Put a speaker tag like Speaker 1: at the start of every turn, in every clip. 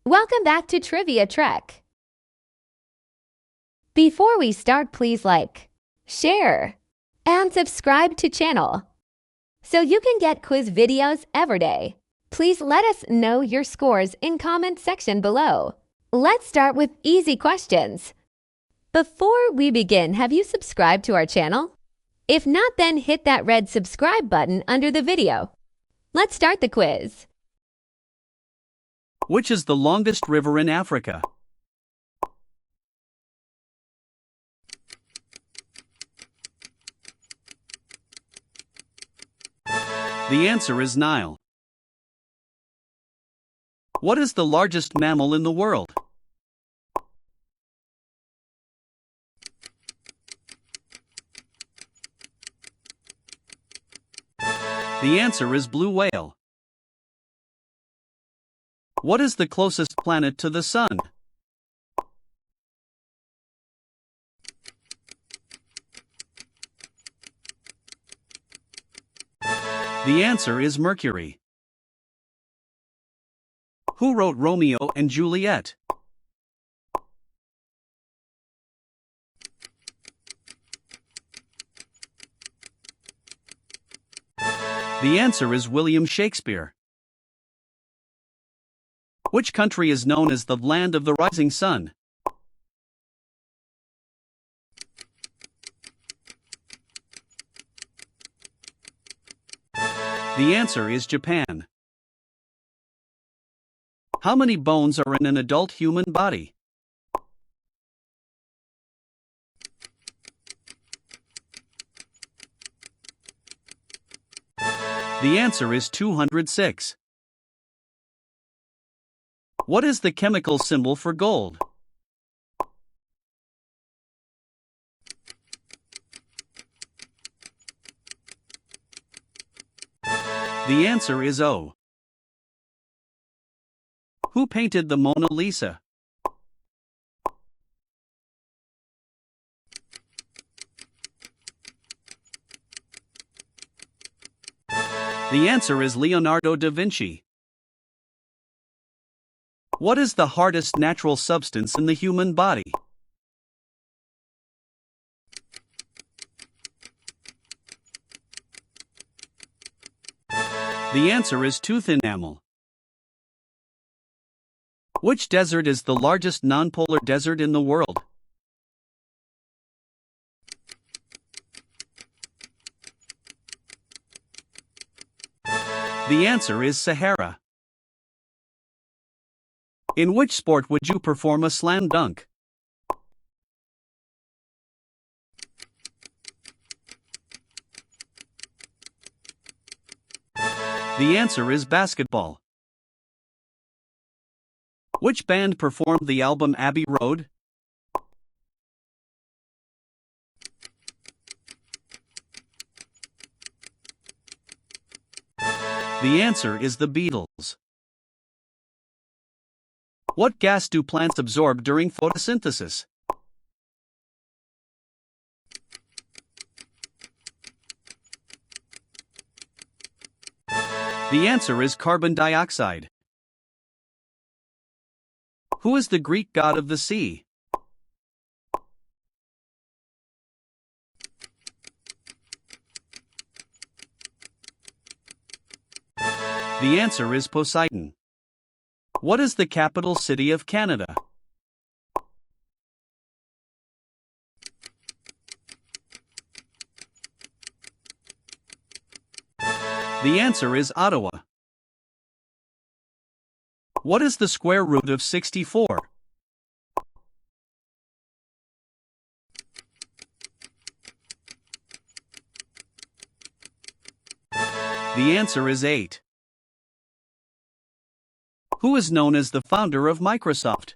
Speaker 1: Welcome back to Trivia Trek. Before we start, please like, share, and subscribe to channel so you can get quiz videos every day. Please let us know your scores in comment section below. Let's start with easy questions. Before we begin, have you subscribed to our channel? If not, then hit that red subscribe button under the video. Let's start the quiz.
Speaker 2: Which is the longest river in Africa? The answer is Nile. What is the largest mammal in the world? The answer is blue whale. What is the closest planet to the Sun? The answer is Mercury. Who wrote Romeo and Juliet? The answer is William Shakespeare. Which country is known as the land of the rising sun? The answer is Japan. How many bones are in an adult human body? The answer is 206. What is the chemical symbol for gold? The answer is O. Who painted the Mona Lisa? The answer is Leonardo da Vinci. What is the hardest natural substance in the human body? The answer is tooth enamel. Which desert is the largest non-polar desert in the world? The answer is Sahara. In which sport would you perform a slam dunk? The answer is basketball. Which band performed the album Abbey Road? The answer is the Beatles. What gas do plants absorb during photosynthesis? The answer is carbon dioxide. Who is the Greek god of the sea? The answer is Poseidon. What is the capital city of Canada? The answer is Ottawa. What is the square root of 64? The answer is 8. Who is known as the founder of Microsoft?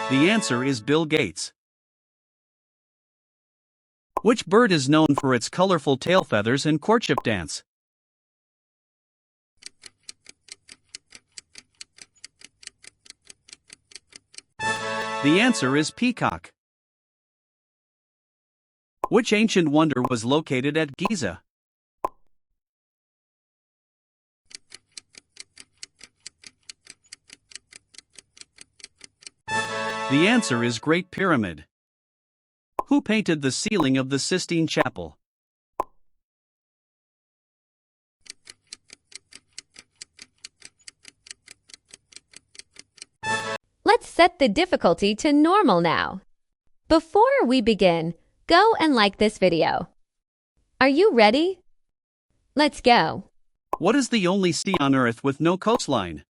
Speaker 2: The answer is Bill Gates. Which bird is known for its colorful tail feathers and courtship dance? The answer is peacock. Which ancient wonder was located at Giza? The answer is Great Pyramid. Who painted the ceiling of the Sistine Chapel?
Speaker 1: Let's set the difficulty to normal now. Before we begin, go and like this video. Are you ready? Let's go.
Speaker 2: What is the only sea on Earth with no coastline?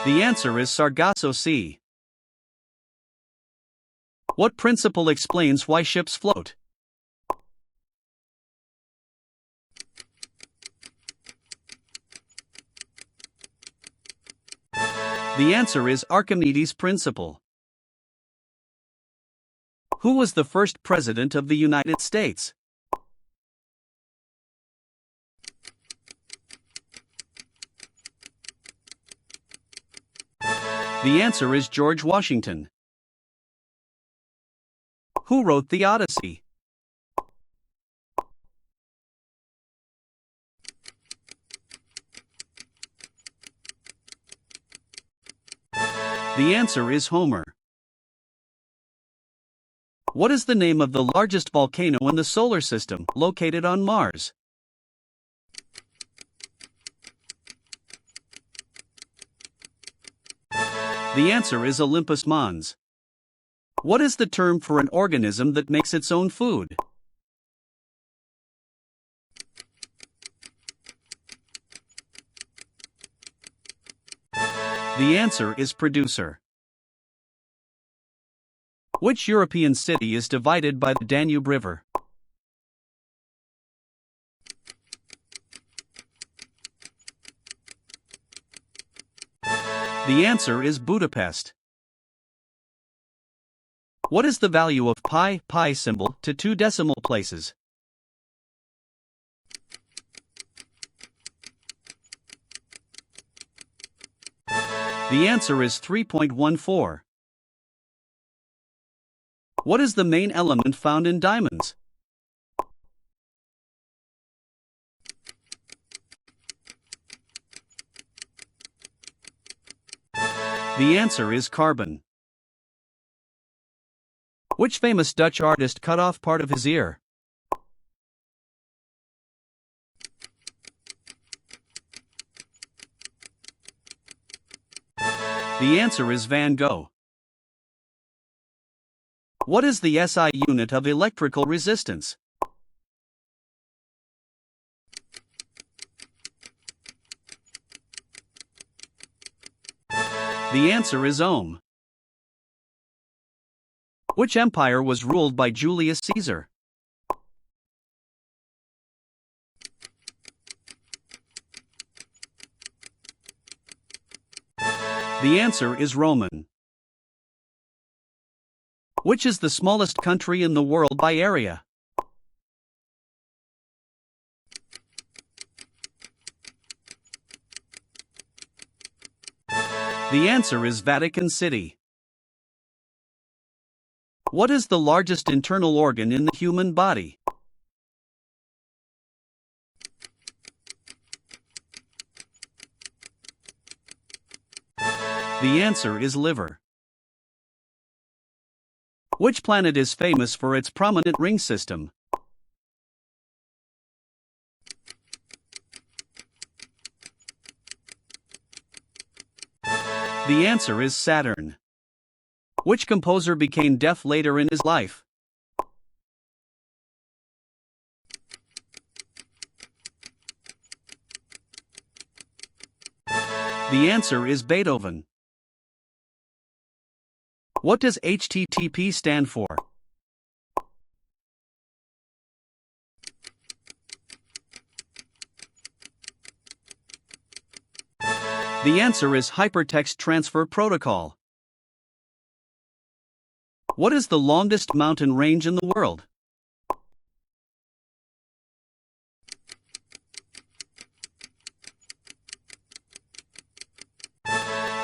Speaker 2: The answer is Sargasso Sea. What principle explains why ships float? The answer is Archimedes' principle. Who was the first president of the United States? The answer is George Washington. Who wrote the Odyssey? The answer is Homer. What is the name of the largest volcano in the solar system, located on Mars? The answer is Olympus Mons. What is the term for an organism that makes its own food? The answer is producer. Which European city is divided by the Danube River? The answer is Budapest. What is the value of pi symbol to 2 decimal places? The answer is 3.14. What is the main element found in diamonds? The answer is carbon. Which famous Dutch artist cut off part of his ear? The answer is Van Gogh. What is the SI unit of electrical resistance? The answer is ohm. Which empire was ruled by Julius Caesar? The answer is Roman. Which is the smallest country in the world by area? The answer is Vatican City. What is the largest internal organ in the human body? The answer is liver. Which planet is famous for its prominent ring system? The answer is Saturn. Which composer became deaf later in his life? The answer is Beethoven. What does HTTP stand for? The answer is Hypertext Transfer Protocol. What is the longest mountain range in the world?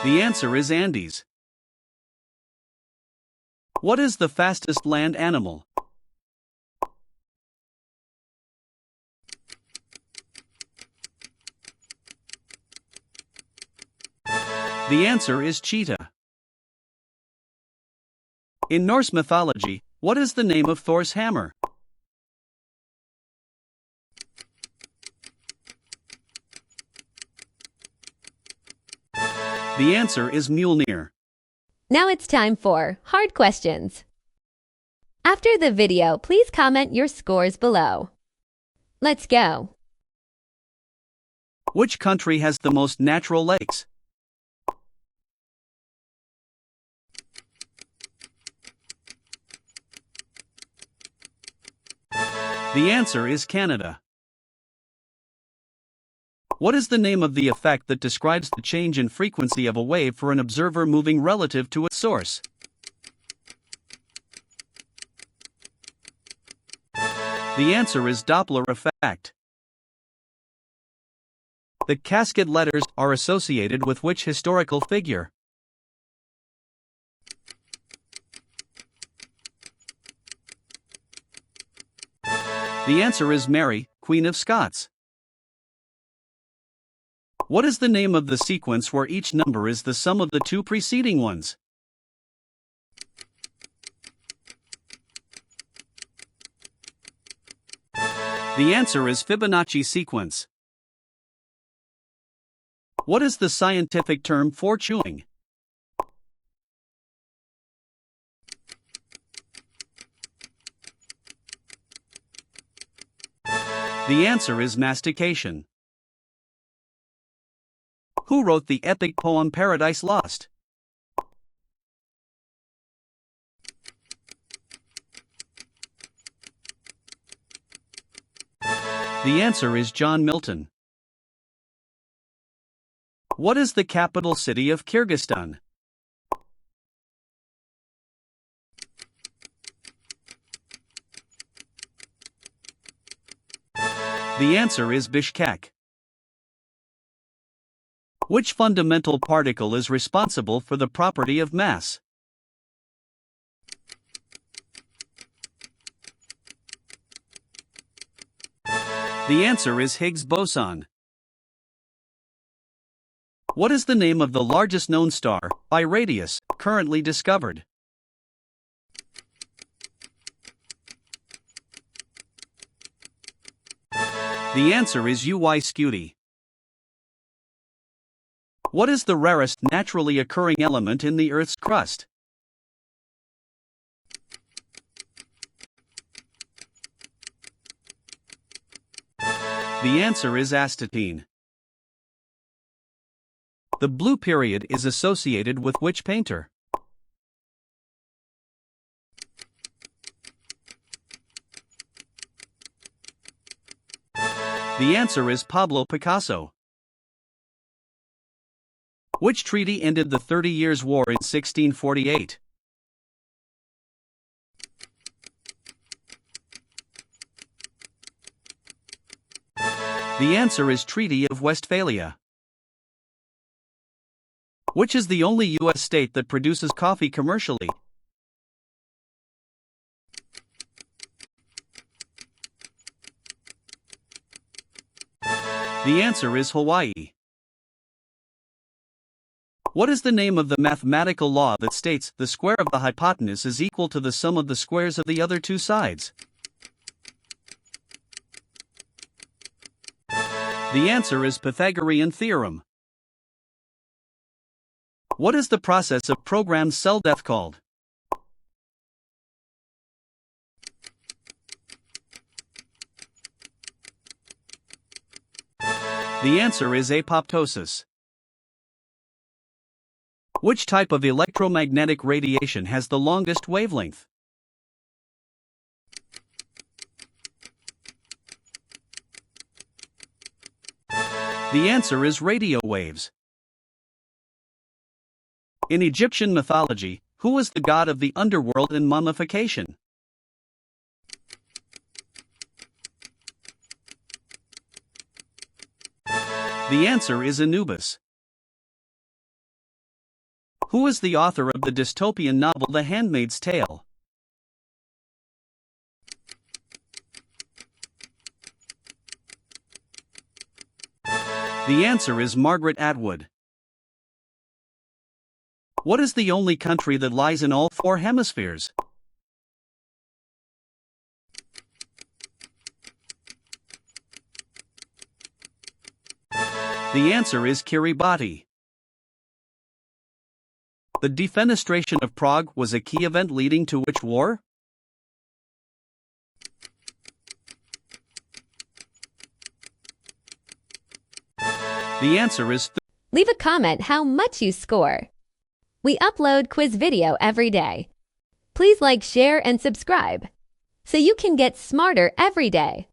Speaker 2: The answer is Andes. What is the fastest land animal? The answer is cheetah. In Norse mythology, what is the name of Thor's hammer? The answer is Mjolnir.
Speaker 1: Now it's time for hard questions. After the video, please comment your scores below. Let's go.
Speaker 2: Which country has the most natural lakes? The answer is Canada. What is the name of the effect that describes the change in frequency of a wave for an observer moving relative to its source? The answer is Doppler effect. The casket letters are associated with which historical figure? The answer is Mary, Queen of Scots. What is the name of the sequence where each number is the sum of the two preceding ones? The answer is Fibonacci sequence. What is the scientific term for chewing? The answer is mastication. Who wrote the epic poem Paradise Lost? The answer is John Milton. What is the capital city of Kyrgyzstan? The answer is Bishkek. Which fundamental particle is responsible for the property of mass? The answer is Higgs boson. What is the name of the largest known star, by radius, currently discovered? The answer is Uy Scuti. What is the rarest naturally occurring element in the Earth's crust? The answer is astatine. The blue period is associated with which painter? The answer is Pablo Picasso. Which treaty ended the 30 Years' War in 1648? The answer is Treaty of Westphalia. Which is the only U.S. state that produces coffee commercially? The answer is Hawaii. What is the name of the mathematical law that states the square of the hypotenuse is equal to the sum of the squares of the other two sides? The answer is Pythagorean theorem. What is the process of programmed cell death called? The answer is apoptosis. Which type of electromagnetic radiation has the longest wavelength? The answer is radio waves. In Egyptian mythology, who was the god of the underworld and mummification? The answer is Anubis. Who is the author of the dystopian novel The Handmaid's Tale? The answer is Margaret Atwood. What is the only country that lies in all four hemispheres? The answer is Kiribati. The defenestration of Prague was a key event leading to which war? The answer is
Speaker 1: Leave a comment how much you score. We upload quiz video every day. Please like, share, and subscribe so you can get smarter every day.